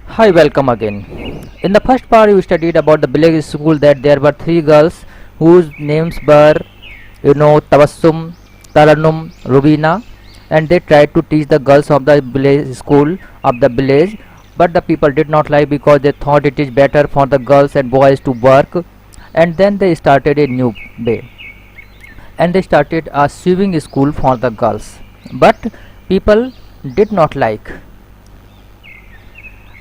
Hi, welcome again. In the first part, we studied about the village school that there were three girls whose names were, Tabassum, Taranum, Rubina, and they tried to teach the girls of the village school of the village, but the people did not like because they thought it is better for the girls and boys to work, and then they started a new way and they started a sewing school for the girls, but people did not like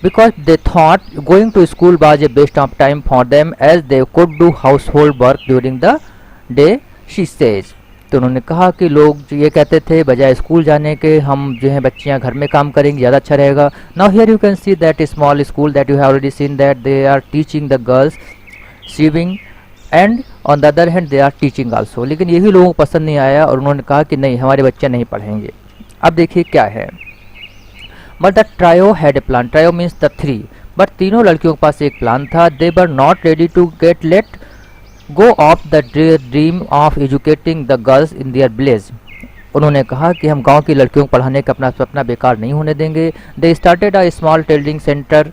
because they thought going to school was a waste of time for them as they could do household work during the day, she says. तो उन्होंने कहा कि लोग ये कहते थे बजाय school जाने के हम जो है बच्चियां घर में काम करेंगे ज़्यादा अच्छा रहेगा. Now here you can see that small school that you have already seen that they are teaching the girls sewing and on the other hand they are teaching also. लेकिन ये भी लोगों को पसंद नहीं आया और उन्होंने कहा कि नहीं हमारे बच्चे नहीं पढ़ेंगे. अब देखिए क्या है. But the trio had a plan. Trio means the three. But तीनों लड़कियों के पास एक प्लान था. They were not ready to get let go of the dream of educating the girls in their village. उन्होंने कहा कि हम गांव की लड़कियों को पढ़ाने का अपना सपना बेकार नहीं होने देंगे. They started a small tailoring centre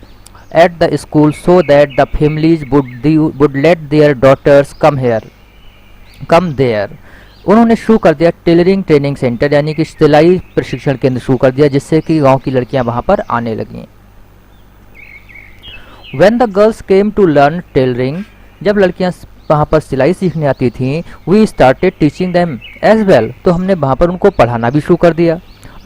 at the school so that the families would let their daughters come there. उन्होंने शुरू कर दिया टेलरिंग ट्रेनिंग सेंटर यानी कि सिलाई प्रशिक्षण केंद्र शुरू कर दिया जिससे कि गांव की लड़कियां वहां पर आने लगीं. When the girls came to learn tailoring, जब लड़कियां वहां पर सिलाई सीखने आती थीं, we started teaching them as well. तो हमने वहां पर उनको पढ़ाना भी शुरू कर दिया.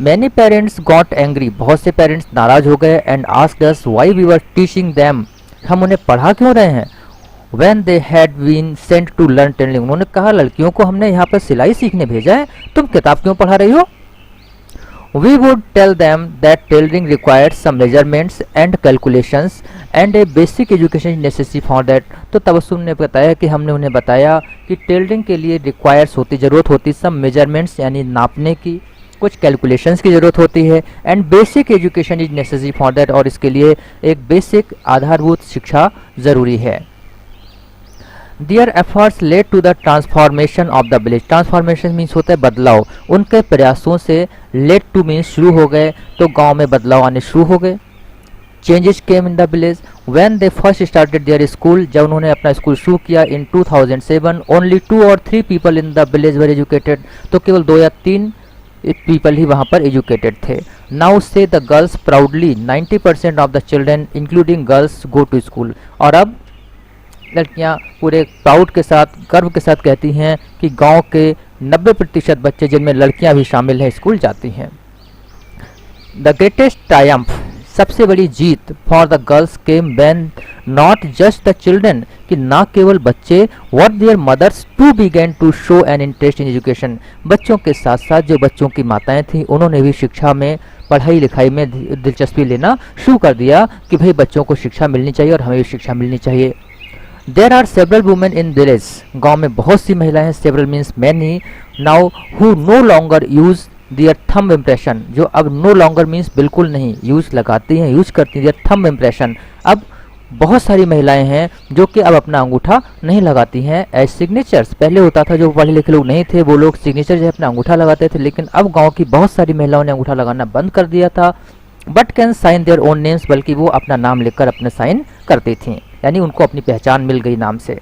Many parents got angry. बहुत से पेरेंट्स नाराज हो गए and asked us why we were teaching them. हम उन्हें पढ़ा क्यों रहे हैं. When they had been sent to learn tailoring, उन्होंने कहा लड़कियों को हमने यहाँ पर सिलाई सीखने भेजा है, तुम किताब क्यों पढ़ा रही हो. We would tell them that tailoring requires some measurements and calculations and a basic education is necessary for that. तो तबस्सुम ने बताया कि हमने उन्हें बताया कि टेलरिंग के लिए ज़रूरत होती some measurements यानी नापने की, कुछ कैलकुलेशंस की ज़रूरत होती है and basic education is necessary for that और इसके लिए एक बेसिक आधारभूत शिक्षा ज़रूरी है. Their efforts led to the transformation of the village. Transformation means होता है बदलाव. उनके प्रयासों से led to means शुरू हो गए तो गांव में बदलाव आने शुरू हो गए. Changes came in the village when they first started their school. जब उन्होंने अपना स्कूल शुरू किया in 2007, only 2 or 3 people in the village were educated. तो केवल 2 या 3 पीपल ही वहाँ पर एजुकेटेड थे. Now say the girls proudly 90% of the children including girls go to school. और अब लड़कियां पूरे प्राउड के साथ गर्व के साथ कहती हैं कि गांव के 90% बच्चे जिनमें लड़कियां भी शामिल हैं स्कूल जाती हैं. द ग्रेटेस्ट ट्रायम्फ सबसे बड़ी जीत for the girls came when not just the children कि ना केवल बच्चे what their mothers too begin to show an interest in education. बच्चों के साथ साथ जो बच्चों की माताएं थीं उन्होंने भी शिक्षा में पढ़ाई लिखाई में दिलचस्पी लेना शुरू कर दिया कि भाई बच्चों को शिक्षा मिलनी चाहिए और हमें भी शिक्षा मिलनी चाहिए. There are several women in village. गांव में बहुत सी महिलाएं हैं. Several means many. Now who no longer use their thumb impression. जो अब no longer means बिल्कुल नहीं use लगाती हैं use करती हैं their thumb impression. अब बहुत सारी महिलाएं हैं जो कि अब अपना अंगूठा नहीं लगाती हैं as signatures. पहले होता था जो पढ़े लिखे लोग नहीं थे वो लोग सिग्नेचर जो अपना अंगूठा लगाते थे लेकिन अब गाँव की बहुत सारी महिलाओं ने अंगूठा लगाना बंद कर दिया था. But can sign their own names बल्कि वो अपना नाम लिखकर अपने साइन करती थीं यानी उनको अपनी पहचान मिल गई नाम से.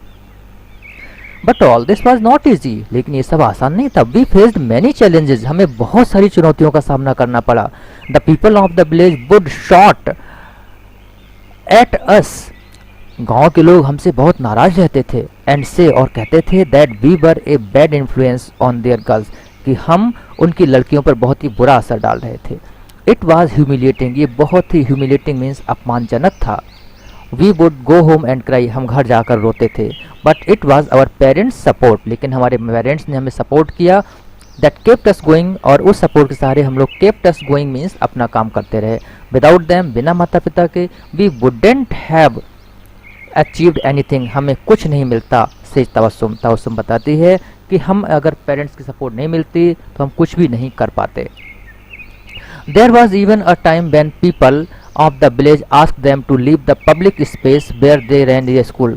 But all this was not easy. लेकिन ये सब आसान नहीं था. We faced many challenges. हमें बहुत सारी चुनौतियों का सामना करना पड़ा. The people of the village would shout at us. गांव के लोग हमसे बहुत नाराज रहते थे एंड से और कहते थे that we were a bad influence on their girls कि हम उनकी लड़कियों पर बहुत ही बुरा असर डाल रहे थे. It was humiliating. ये बहुत ही ह्यूमिलेटिंग मीन्स अपमानजनक था. We would go home and cry. हम घर जाकर रोते थे. But it was our parents support. लेकिन हमारे पेरेंट्स ने हमें सपोर्ट किया. That kept us going. और उस सपोर्ट के सहारे हम लोग केप्ट अस गोइंग मीन्स अपना काम करते रहे. विदाउट देम बिना माता पिता के we wouldn't have achieved anything. हमें कुछ नहीं मिलता. से तबस्सुम तबस्सुम बताती है कि हम अगर पेरेंट्स की सपोर्ट नहीं मिलती तो हम कुछ भी नहीं कर पाते. There was even a time when people of the village asked them to leave the public space where they ran their school.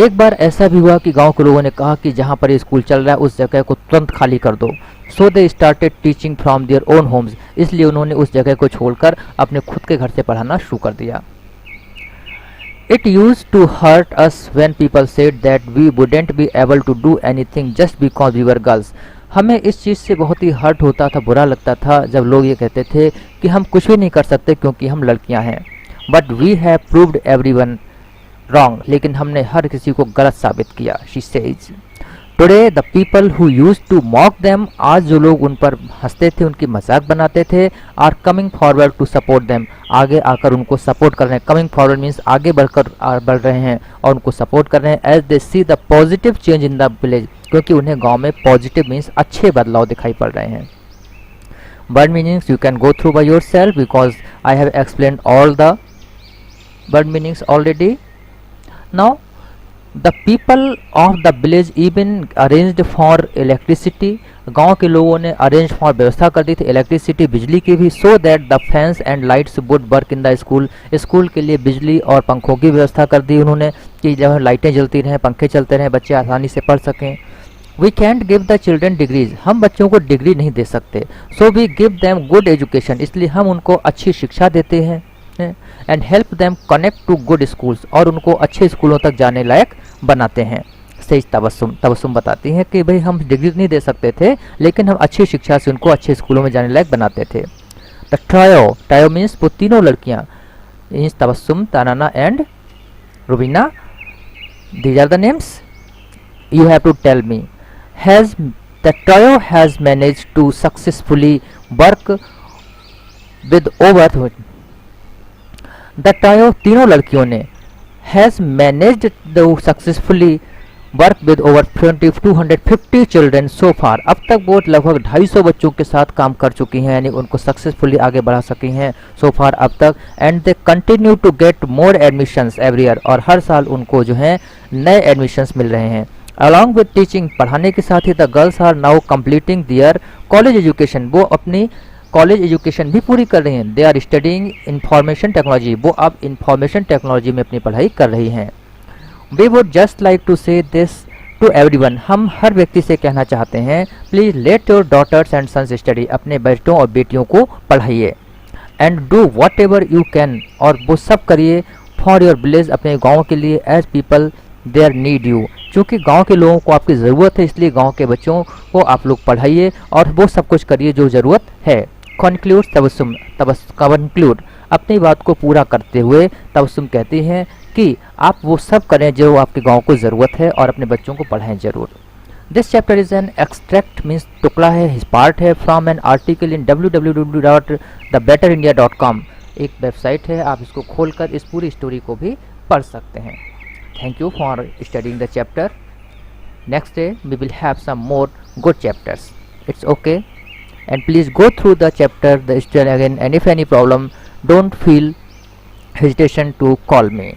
एक बार ऐसा भी हुआ कि गांव के लोगों ने कहा कि जहां पर ये स्कूल चल रहा है उस जगह को तुरंत खाली कर दो. So they started teaching from their own homes, इसलिए उन्होंने उस जगह को छोड़कर अपने खुद के घर से पढ़ाना शुरू कर दिया। It used to hurt us when people said that we wouldn't be able to do anything just because we were girls. हमें इस चीज़ से बहुत ही हर्ट होता था, बुरा लगता था जब लोग ये कहते थे कि हम कुछ भी नहीं कर सकते क्योंकि हम लड़कियां हैं। But we have proved everyone wrong, लेकिन हमने हर किसी को गलत साबित किया। She says today the people who used to mock them, आज जो लोग उन पर हंसते थे, उनकी मजाक बनाते थे, are coming forward to support them, आगे आकर उनको सपोर्ट कर रहे हैं। कमिंग फॉरवर्ड मीन्स आगे बढ़ रहे हैं और उनको सपोर्ट कर रहे हैं। As they see the positive change in the village, क्योंकि उन्हें गांव में पॉजिटिव मीन्स अच्छे बदलाव दिखाई पड़ रहे हैं। Word meanings you can go through by your self because I have explain all the word meanings already. Now the people of the village even arranged for electricity, गांव के लोगों ने अरेंज फॉर व्यवस्था कर दी थी इलेक्ट्रिसिटी, बिजली की भी, सो that the fans and lights would work in the school, school के लिए बिजली और पंखों की व्यवस्था कर दी उन्होंने कि जब लाइटें जलती रहें, पंखे चलते रहें, बच्चे आसानी से पढ़ सकें। We can't give the children degrees, हम बच्चों को डिग्री नहीं दे सकते, so we give them good education, इसलिए हम उनको अच्छी शिक्षा देते हैं। And help them connect to good schools, और उनको अच्छे स्कूलों तक जाने लायक बनाते हैं। सेज तबस्सुम, तबस्सुम बताती हैं कि भाई हम डिग्री नहीं दे सकते थे लेकिन हम अच्छी शिक्षा से उनको अच्छे स्कूलों में जाने लायक बनाते थे। द ट्रायो, टायो मीन्स वो तीनों लड़कियां, means Tabassum, Tanana and Rubina, these are the names, you have to tell me. Has the trio has managed to successfully work with over, the trio तीनों लड़कियों ने, has managed to successfully work with over 250 children so far, अब तक वो लगभग 250 बच्चों के साथ काम कर चुकी हैं, यानी उनको सक्सेसफुली आगे बढ़ा सकी हैं सो फार अब तक। And they continue to get more admissions every year, और हर साल उनको जो है नए एडमिशंस मिल रहे हैं। अलॉन्ग विद टीचिंग, पढ़ाने के साथ ही the girls are now completing their college education, वो अपनी कॉलेज एजुकेशन भी पूरी कर रही हैं। They are studying information technology, वो अब इंफॉर्मेशन टेक्नोलॉजी में अपनी पढ़ाई कर रही हैं। We would just like to say this to everyone, हम हर व्यक्ति से कहना चाहते हैं please let your daughters and sons study, अपने बेटों और बेटियों को पढ़ाइए। And do whatever you can, और वो सब करिए फॉर योर विलेज, अपने गाँव के लिए, as people there need you, क्योंकि गांव के लोगों को आपकी ज़रूरत है, इसलिए गांव के बच्चों को आप लोग पढ़ाइए और वो सब कुछ करिए जो ज़रूरत है। कॉन्क्लूड तबस्सुम, कॉन्क्लूड, अपनी बात को पूरा करते हुए तबस्सुम कहती हैं कि आप वो सब करें जो आपके गांव को ज़रूरत है और अपने बच्चों को पढ़ाएं ज़रूर। This chapter is an extract means टुकड़ा है, हिज पार्ट है from an article in www.thebetterindia.com, एक वेबसाइट है, आप इसको खोलकर इस पूरी स्टोरी को भी पढ़ सकते हैं। Thank you for studying the chapter. Next day we will have some more good chapters. It's okay. And please go through the chapter, the story again, and if any problem, don't feel hesitation to call me.